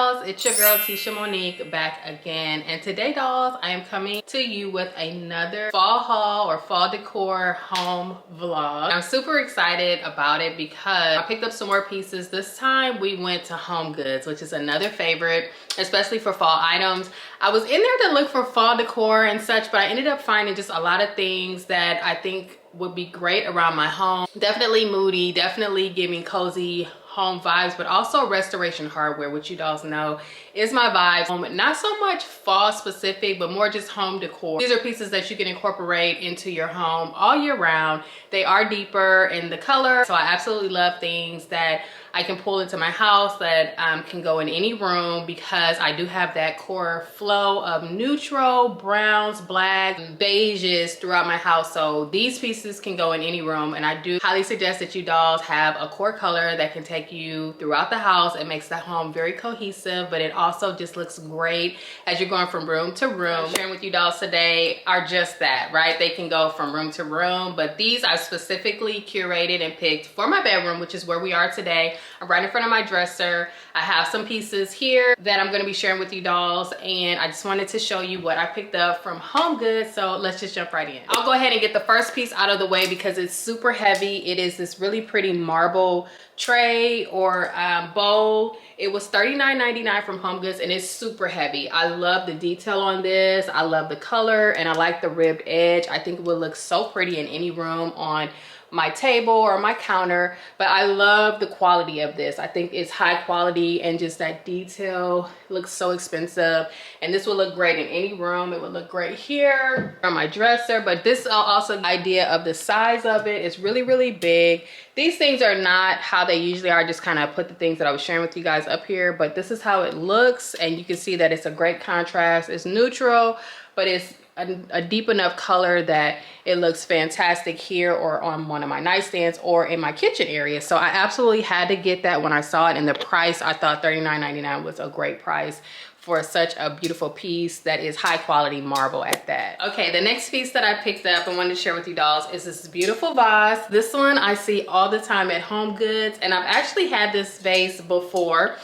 It's your girl Tisha Monique back again, and today, dolls, I am coming to you with another fall haul or fall decor home vlog. I'm super excited about it because I picked up some more pieces. This time we went to Homegoods, which is another favorite, especially for fall items. I was in there to look for fall decor and such, but I ended up finding just a lot of things that I think would be great around my home. Definitely moody, definitely giving cozy home vibes, but also restoration hardware, which you dolls know is my vibe. Not so much fall specific, but more just home decor. These are pieces that you can incorporate into your home all year round. They are deeper in the color, so I absolutely love things that I can pull into my house that can go in any room, because I do have that core flow of neutral browns, blacks, and beiges throughout my house. So these pieces can go in any room, and I do highly suggest that you dolls have a core color that can take you throughout the house. It makes the home very cohesive, but it also just looks great as you're going from room to room. I'm sharing with you dolls today are just that, right? They can go from room to room, but these I specifically curated and picked for my bedroom, which is where we are today. I'm right in front of my dresser. I have some pieces here that I'm gonna be sharing with you dolls, and I just wanted to show you what I picked up from HomeGoods, so let's just jump right in. I'll go ahead and get the first piece out of the way because it's super heavy. It is this really pretty marble tray or bowl. It was $39.99 from HomeGoods, and it's super heavy. I love the detail on this. I love the color, and I like the ribbed edge. I think it would look so pretty in any room on my table or my counter, but I love the quality of this. I think it's high quality, and just that detail looks so expensive, and this will look great in any room. It would look great here on my dresser, but this also the idea of the size of it is really, really big. These things are not how they usually are. Just kind of put the things that I was sharing with you guys up here, but this is how it looks, and you can see that it's a great contrast. It's neutral, but it's a deep enough color that it looks fantastic here or on one of my nightstands or in my kitchen area. So I absolutely had to get that when I saw it, and the price, I thought $39.99 was a great price for such a beautiful piece that is high quality marble at that. Okay, the next piece that I picked up and wanted to share with you dolls is this beautiful vase. This one I see all the time at HomeGoods, and I've actually had this vase before.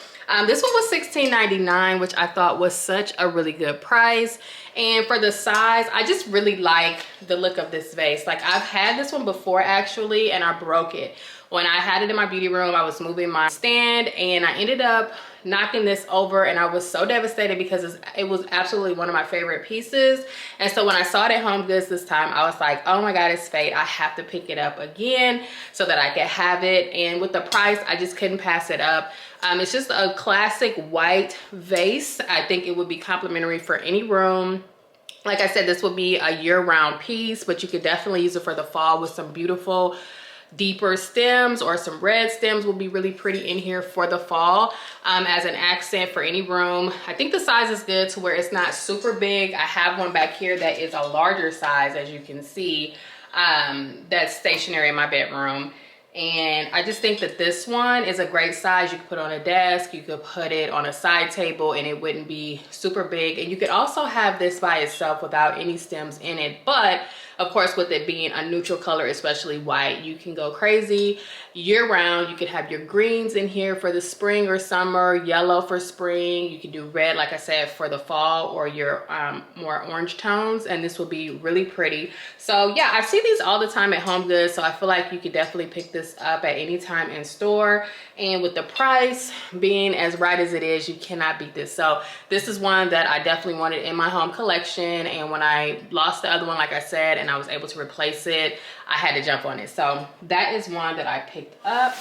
This one was $16.99, which I thought was such a really good price. And for the size, I just really like the look of this vase. Like, I've had this one before actually, and I broke it. When I had it in my beauty room, I was moving my stand, and I ended up knocking this over, and I was so devastated because it was absolutely one of my favorite pieces. And so when I saw it at HomeGoods this time, I was like, oh my God, it's fate. I have to pick it up again so that I could have it. And with the price, I just couldn't pass it up. It's just a classic white vase. I think it would be complimentary for any room. Like I said, this would be a year-round piece, but you could definitely use it for the fall with some beautiful deeper stems, or some red stems will be really pretty in here for the fall as an accent for any room. I think the size is good to where it's not super big. I have one back here that is a larger size, as you can see, that's stationary in my bedroom. And I just think that this one is a great size. You could put on a desk, you could put it on a side table, and it wouldn't be super big. And you could also have this by itself without any stems in it. But of course, with it being a neutral color, especially white, you can go crazy year round. You could have your greens in here for the spring or summer, yellow for spring. You could do red, like I said, for the fall, or your more orange tones, and this will be really pretty. So yeah, I see these all the time at HomeGoods, so I feel like you could definitely pick this up at any time in store. And with the price being as right as it is, you cannot beat this. So this is one that I definitely wanted in my home collection, and when I lost the other one, like I said, and I was able to replace it, I had to jump on it. So that is one that I picked up.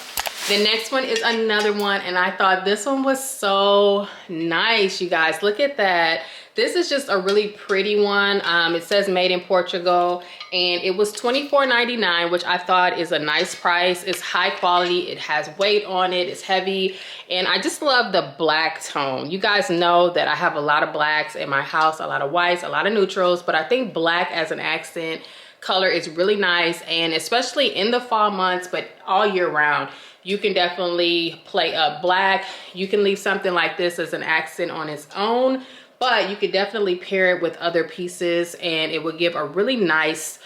The next one is another one, and I thought this one was so nice, you guys. Look at that. This is just a really pretty one. It says made in Portugal, and it was $24.99, which I thought is a nice price. It's high quality, it has weight on it, it's heavy, and I just love the black tone. You guys know that I have a lot of blacks in my house, a lot of whites, a lot of neutrals, but I think black as an accent color is really nice, and especially in the fall months, but all year round. You can definitely play up black. You can leave something like this as an accent on its own, but you could definitely pair it with other pieces, and it would give a really nice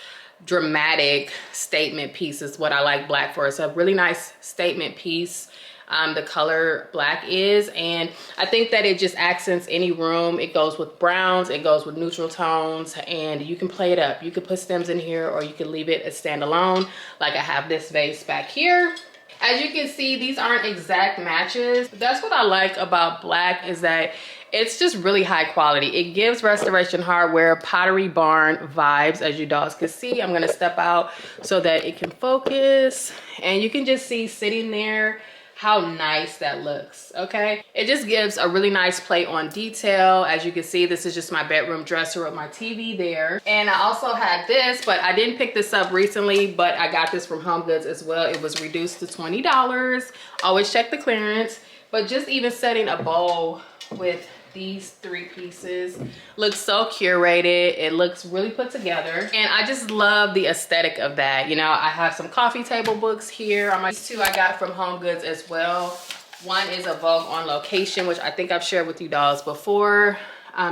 dramatic statement piece is what I like black for. It's a really nice statement piece. The color black is, and I think that it just accents any room. It goes with browns, it goes with neutral tones, and you can play it up. You could put stems in here, or you can leave it as standalone. Like I have this vase back here. As you can see, these aren't exact matches. That's what I like about black, is that it's just really high quality. It gives Restoration Hardware Pottery Barn vibes, as you dolls can see. I'm gonna step out so that it can focus, and you can just see sitting there how nice that looks. Okay, it just gives a really nice play on detail. As you can see, this is just my bedroom dresser with my TV there, and I also had this, but I didn't pick this up recently, but I got this from HomeGoods as well. It was reduced to $20. Always check the clearance. But just even setting a bowl with these 3 pieces looks so curated. It looks really put together, and I just love the aesthetic of that. You know, I have some coffee table books here. These 2 I got from HomeGoods as well. One is a Vogue on Location, which I think I've shared with you dolls before.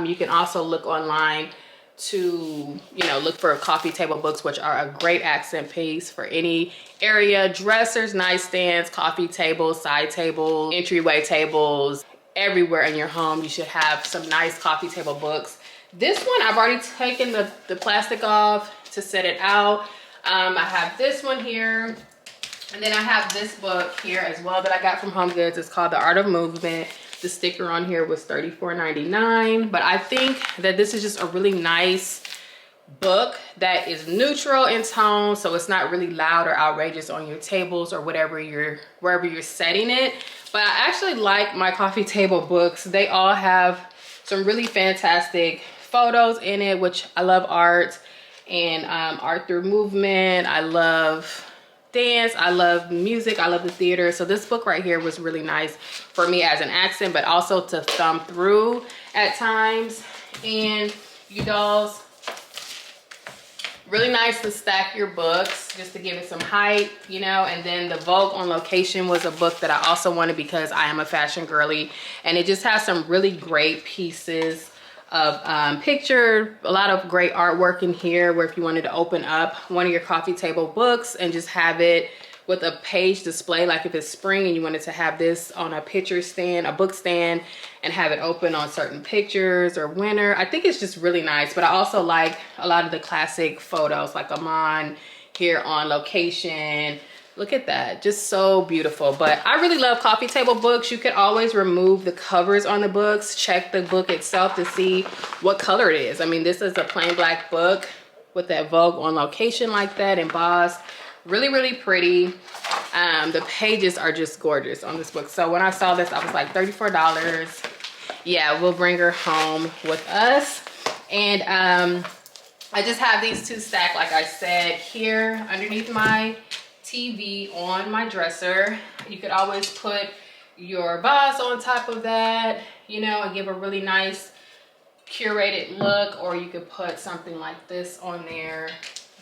You can also look online to, you know, look for coffee table books, which are a great accent piece for any area. Dressers, nightstands, coffee tables, side tables, entryway tables. Everywhere in your home, you should have some nice coffee table books. This one, I've already taken the plastic off to set it out. I have this one here, and then I have this book here as well that I got from HomeGoods. It's called The Art of Movement. The sticker on here was $34.99, but I think that this is just a really nice book that is neutral in tone, so it's not really loud or outrageous on your tables or wherever you're setting it. But I actually like my coffee table books. They all have some really fantastic photos in it, which I love art, and art through movement. I love dance, I love music, I love the theater. So this book right here was really nice for me as an accent, but also to thumb through at times. And you dolls, really nice to stack your books just to give it some height, you know. And then the Vogue on Location was a book that I also wanted because I am a fashion girly, and it just has some really great pieces of picture, a lot of great artwork in here, where if you wanted to open up one of your coffee table books and just have it with a page display, like if it's spring and you wanted to have this on a picture stand, a book stand, and have it open on certain pictures, or winter. I think it's just really nice. But I also like a lot of the classic photos, like Amon here on location. Look at that, just so beautiful. But I really love coffee table books. You can always remove the covers on the books, check the book itself to see what color it is. I mean, this is a plain black book with that Vogue on Location like that, embossed. Really, really pretty. The pages are just gorgeous on this book. So when I saw this, I was like, $34. Yeah, we'll bring her home with us. And I just have these 2 stacked, like I said, here underneath my TV on my dresser. You could always put your vase on top of that, you know, and give a really nice curated look, or you could put something like this on there.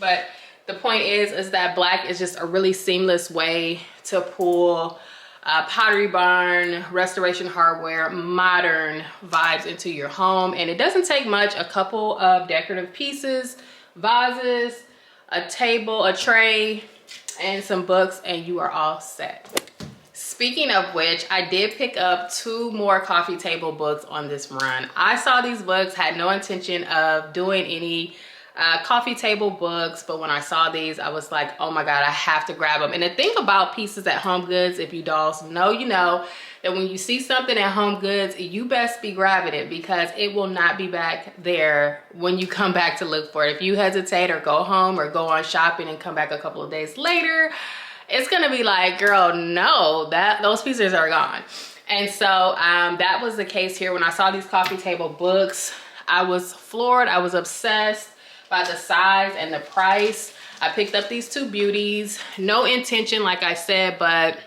But the point is that black is just a really seamless way to pull Pottery Barn, Restoration Hardware, modern vibes into your home. And it doesn't take much, a couple of decorative pieces, vases, a table, a tray, and some books, and you are all set. Speaking of which, I did pick up 2 more coffee table books on this run. I saw these books, had no intention of doing any coffee table books, but when I saw these, I was like, oh my god, I have to grab them. And the thing about pieces at HomeGoods, if you dolls know, you know that when you see something at HomeGoods, you best be grabbing it, because it will not be back there when you come back to look for it. If you hesitate or go home or go on shopping and come back a couple of days later, it's gonna be like, girl, no, those pieces are gone. And so that was the case here. When I saw these coffee table books, I was floored. I was obsessed by the size and the price. I picked up these 2 beauties. No intention, like I said, but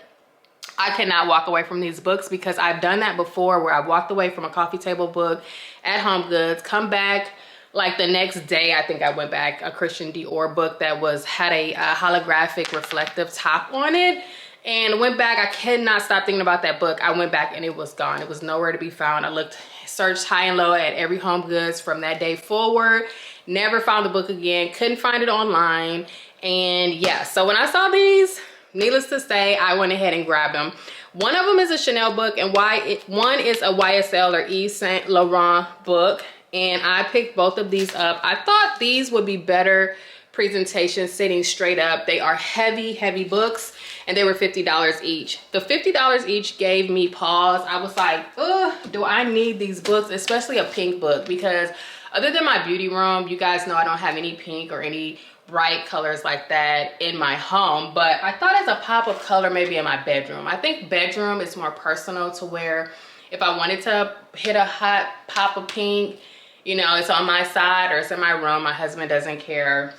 I cannot walk away from these books, because I've done that before, where I've walked away from a coffee table book at HomeGoods, come back like the next day. I think I went back, a Christian Dior book that had a holographic reflective top on it, and went back. I cannot stop thinking about that book. I went back and it was gone. It was nowhere to be found. I searched high and low at every HomeGoods from that day forward, Never found the book again, couldn't find it online. And yeah, so when I saw these, needless to say, I went ahead and grabbed them. One of them is a Chanel book, and one is a YSL or Yves Saint Laurent book. And I picked both of these up. I thought these would be better presentation sitting straight up. They are heavy, heavy books, and they were $50 each. The $50 each gave me pause. I was like, ugh, do I need these books? Especially a pink book, because other than my beauty room, you guys know I don't have any pink or any bright colors like that in my home, but I thought as a pop of color maybe in my bedroom. I think bedroom is more personal, to where if I wanted to hit a hot pop of pink, you know, it's on my side or it's in my room, my husband doesn't care,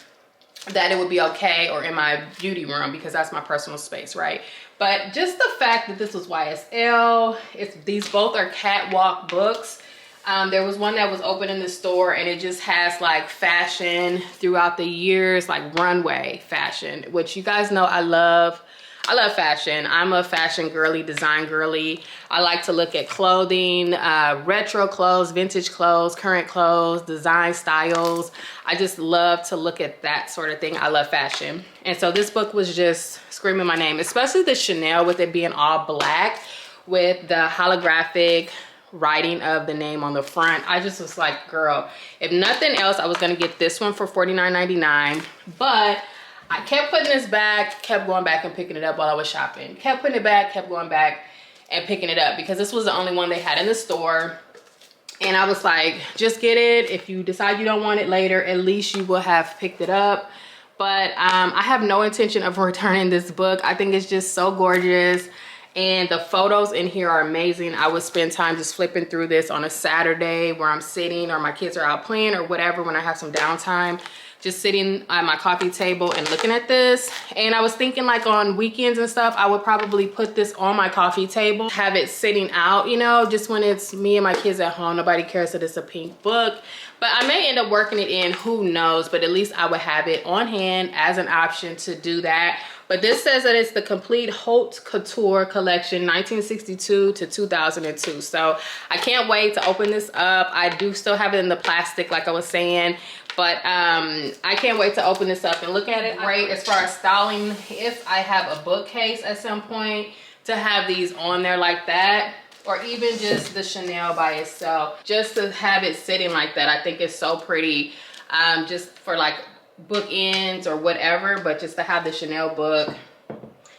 that it would be okay, or in my beauty room, because that's my personal space, right? But just the fact that this was YSL, these both are catwalk books. There was one that was open in the store, and it just has like fashion throughout the years, like runway fashion, which you guys know I love. I love fashion. I'm a fashion girly, design girly. I like to look at clothing, retro clothes, vintage clothes, current clothes, design styles. I just love to look at that sort of thing. I love fashion. And so this book was just screaming my name, especially the Chanel, with it being all black with the holographic writing of the name on the front. I just was like, girl, if nothing else, I was gonna get this one for $49.99, but I kept putting this back, kept going back and picking it up while I was shopping. Kept putting it back, kept going back and picking it up, because this was the only one they had in the store. And I was like, just get it. If you decide you don't want it later, at least you will have picked it up. But I have no intention of returning this book. I think it's just so gorgeous. And the photos in here are amazing. I would spend time just flipping through this on a Saturday where I'm sitting, or my kids are out playing or whatever, when I have some downtime, just sitting at my coffee table and looking at this. And I was thinking, like, on weekends and stuff, I would probably put this on my coffee table, have it sitting out, you know, just when it's me and my kids at home. Nobody cares that it's a pink book. But I may end up working it in, who knows, but at least I would have it on hand as an option to do that. But this says that it's the complete Haute Couture collection, 1962 to 2002. So I can't wait to open this up. I do still have it in the plastic, like I was saying, but I can't wait to open this up and look at it. Great as far as styling, if I have a bookcase at some point, to have these on there like that, or even just the Chanel by itself, just to have it sitting like that. I think it's so pretty, just for like bookends or whatever, but just to have the Chanel book.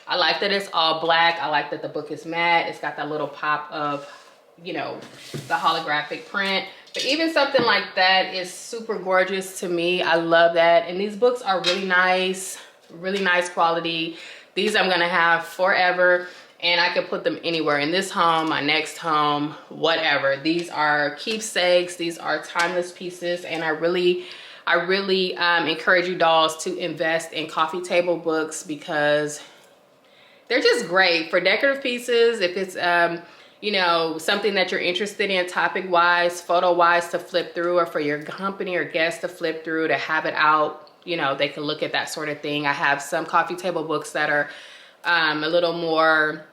I like that it's all black. I like that the book is matte. It's got that little pop of, you know, the holographic print. But even something like that is super gorgeous to me. I love that. And these books are really nice quality. These I'm gonna have forever, and I could put them anywhere, in this home, my next home, whatever. These are keepsakes. These are timeless pieces, and I really encourage you dolls to invest in coffee table books, because they're just great for decorative pieces. If it's you know, something that you're interested in topic wise, photo wise, to flip through, or for your company or guests to flip through, to have it out, you know, they can look at that sort of thing. I have some coffee table books that are a little more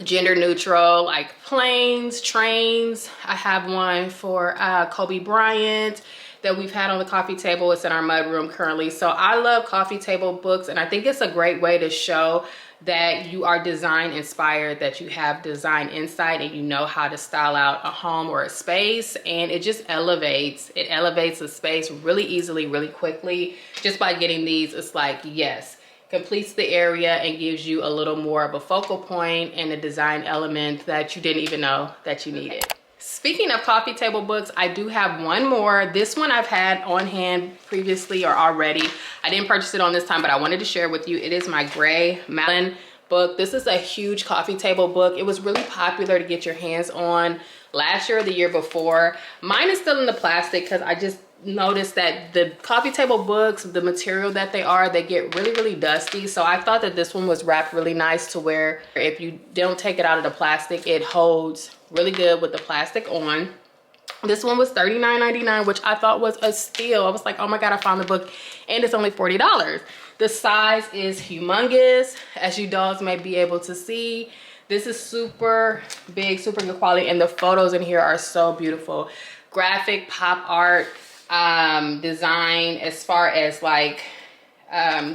gender neutral, like planes, trains. I have one for Kobe Bryant that we've had on the coffee table. It's in our mudroom currently. So I love coffee table books, and I think it's a great way to show that you are design inspired, that you have design insight, and you know how to style out a home or a space. And it just elevates the space really easily, really quickly. Just by getting these, it's like, yes, completes the area and gives you a little more of a focal point and a design element that you didn't even know that you needed. Speaking of coffee table books, I do have one more. This one I've had on hand previously or already. I didn't purchase it on this time, but I wanted to share with you. It is my Gray Malin book. This is a huge coffee table book. It was really popular to get your hands on last year or the year before. Mine is still in the plastic, because I just noticed that the coffee table books, the material that they are, they get really dusty. So I thought that this one was wrapped really nice, to where if you don't take it out of the plastic, it holds really good with the plastic on. This one was $39.99, which I thought was a steal. I was like, oh my God, I found the book, and it's only $40. The size is humongous, as you dolls may be able to see. This is super big, super good quality, and the photos in here are so beautiful. Graphic pop art. design as far as like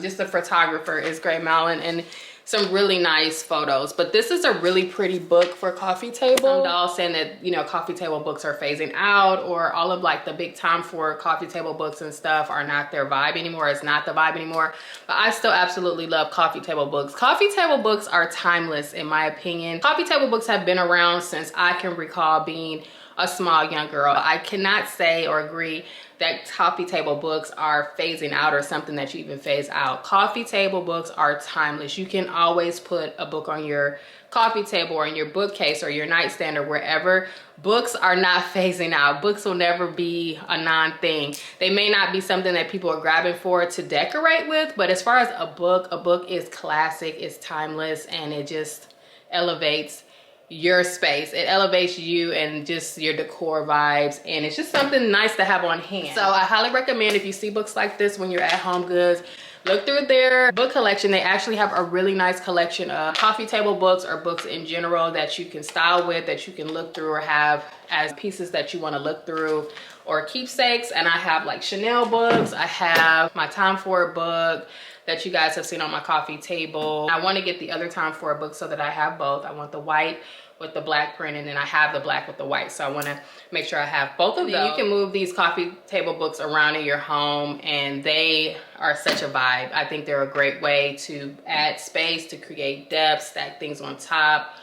just the photographer is Gray Malin, and some really nice photos. But this is a really pretty book for coffee table. Some dolls saying that, you know, coffee table books are phasing out, or all of like the big time for coffee table books and stuff are not their vibe anymore. It's not the vibe anymore. But I still absolutely love coffee table books. Coffee table books are timeless in my opinion. Coffee table books have been around since I can recall being a small young girl. I cannot say or agree that coffee table books are phasing out or something that you even phase out. Coffee table books are timeless. You can always put a book on your coffee table or in your bookcase or your nightstand or wherever. Books are not phasing out. Books will never be a non-thing. They may not be something that people are grabbing for to decorate with, but as far as a book is classic, it's timeless, and it just elevates your space. It elevates you and just your decor vibes, and it's just something nice to have on hand. So I highly recommend, if you see books like this when you're at HomeGoods, look through their book collection. They actually have a really nice collection of coffee table books or books in general that you can style with, that you can look through or have as pieces that you want to look through or keepsakes. And I have like Chanel books. I have my Tom Ford book that you guys have seen on my coffee table. I want to get the other Tom Ford book so that I have both. I want the white with the black print, and then I have the black with the white. So I want to make sure I have both of them. You can move these coffee table books around in your home, and they are such a vibe. I think they're a great way to add space, to create depth, stack things on top,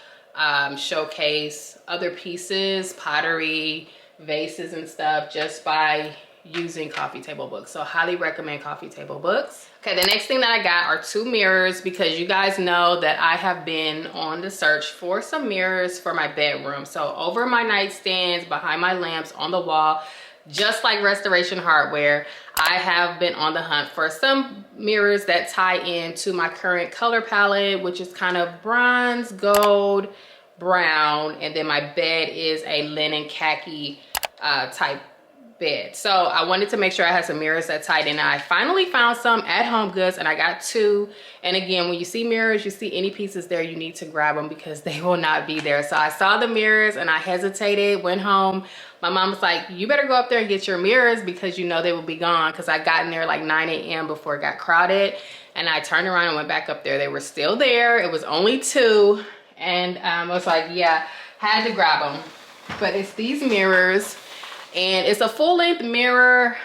showcase other pieces, pottery, vases and stuff, just by using coffee table books. So highly recommend coffee table books. Okay, the next thing that I got are 2 mirrors, because you guys know that I have been on the search for some mirrors for my bedroom. So over my nightstands, behind my lamps, on the wall, just like Restoration Hardware, I have been on the hunt for some mirrors that tie into my current color palette, which is kind of bronze, gold, brown, and then my bed is a linen khaki type bed. So I wanted to make sure I had some mirrors that tied in. I finally found some at HomeGoods, and I got 2. And again, when you see mirrors, you see any pieces there, you need to grab them because they will not be there. So I saw the mirrors and I hesitated, went home. My mom was like, you better go up there and get your mirrors because you know they will be gone, because I got in there like 9 a.m. before it got crowded. And I turned around and went back up there. They were still there. It was only 2. And I was like, yeah, had to grab them. But it's these mirrors. And it's a full-length mirror.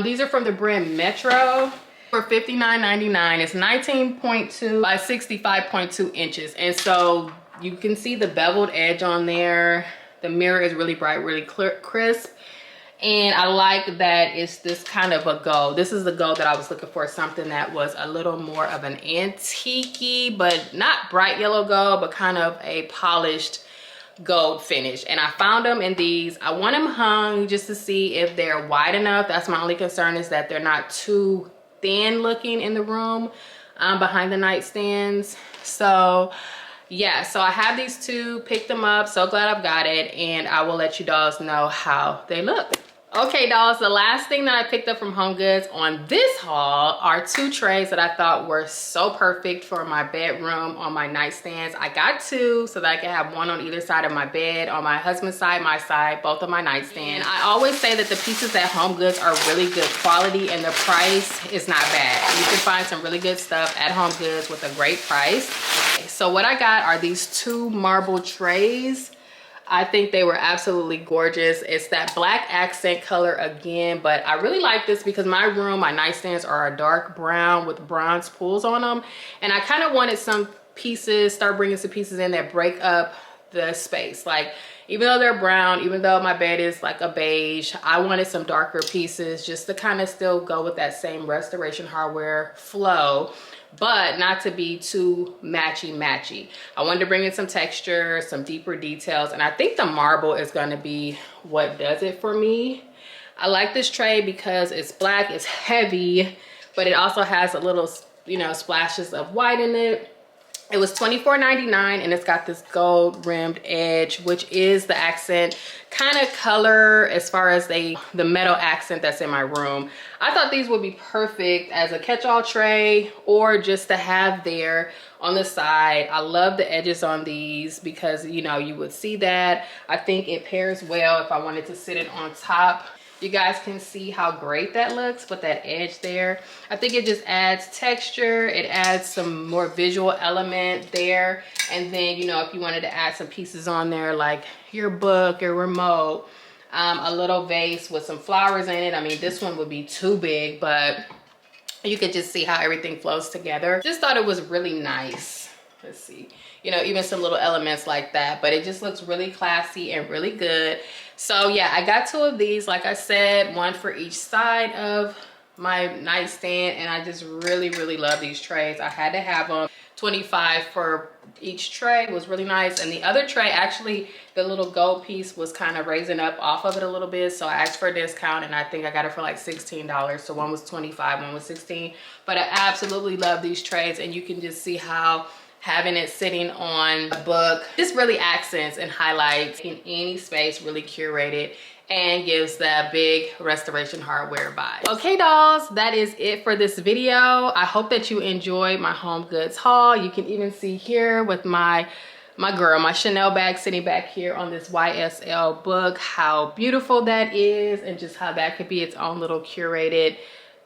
These are from the brand Metro for $59.99. It's 19.2 by 65.2 inches. And so you can see the beveled edge on there. The mirror is really bright, really crisp. And I like that it's this kind of a gold. This is the gold that I was looking for, something that was a little more of an antique-y, but not bright yellow gold, but kind of a polished gold finish. And I found them in these. I want them hung just to see if they're wide enough. That's my only concern, is that they're not too thin looking in the room behind the nightstands. So yeah, so I have these 2, picked them up. So glad I've got it, and I will let you dolls know how they look. Okay, dolls, the last thing that I picked up from HomeGoods on this haul are 2 trays that I thought were so perfect for my bedroom on my nightstands. I got 2 so that I can have one on either side of my bed, on my husband's side, my side, both of my nightstands. I always say that the pieces at HomeGoods are really good quality, and the price is not bad. You can find some really good stuff at HomeGoods with a great price. So what I got are these 2 marble trays. I think they were absolutely gorgeous. It's that black accent color again, but I really like this because my room, my nightstands are a dark brown with bronze pools on them. And I kind of wanted some pieces, start bringing some pieces in that break up the space. Like, even though they're brown, even though my bed is like a beige, I wanted some darker pieces just to kind of still go with that same Restoration Hardware flow, but not to be too matchy. I wanted to bring in some texture, some deeper details, and I think the marble is going to be what does it for me. I like this tray because it's black, it's heavy, but it also has a little, you know, splashes of white in it. It was $24.99, and it's got this gold rimmed edge, which is the accent kind of color as far as the metal accent that's in my room. I thought these would be perfect as a catch-all tray or just to have there on the side. I love the edges on these because, you know, you would see that. I think it pairs well if I wanted to sit it on top You guys can see how great that looks with that edge there. I think it just adds texture. It adds some more visual element there. And then, you know, if you wanted to add some pieces on there, like your book, your remote, a little vase with some flowers in it. I mean, this one would be too big, but you could just see how everything flows together. Just thought it was really nice. Let's see, you know, even some little elements like that, but it just looks really classy and really good. So yeah, I got 2 of these, like I said, 1 for each side of my nightstand, and I just really love these trays. I had to have them. 25 for each tray was really nice. And the other tray, actually the little gold piece was kind of raising up off of it a little bit, so I asked for a discount and I think I got it for like $16. So one was 25, one was 16. But I absolutely love these trays, and you can just see how having it sitting on a book just really accents and highlights in any space, really curated, and gives that big restoration hardware vibe. Okay dolls, that is it for this video. I hope that you enjoyed my home goods haul. You can even see here with my Chanel bag sitting back here on this YSL book, how beautiful that is, and just how that could be its own little curated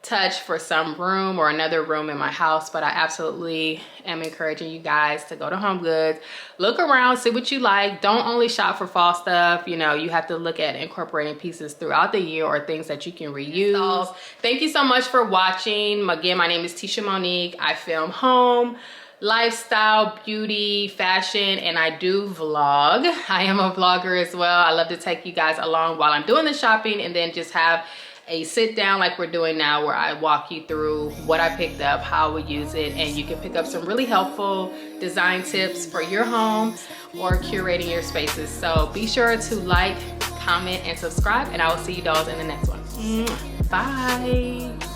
touch for some room or another room in my house. But I absolutely am encouraging you guys to go to HomeGoods, look around, see what you like. Don't only shop for fall stuff. You know, you have to look at incorporating pieces throughout the year or things that you can reuse. Thank you so much for watching. Again, my name is Tisha Monique. I film home, lifestyle, beauty, fashion, and I do vlog. I am a vlogger as well. I love to take you guys along while I'm doing the shopping, and then just have a sit down like we're doing now, where I walk you through what I picked up, how I would use it, and you can pick up some really helpful design tips for your home or curating your spaces. So be sure to like, comment, and subscribe, and I will see you dolls in the next one. Bye.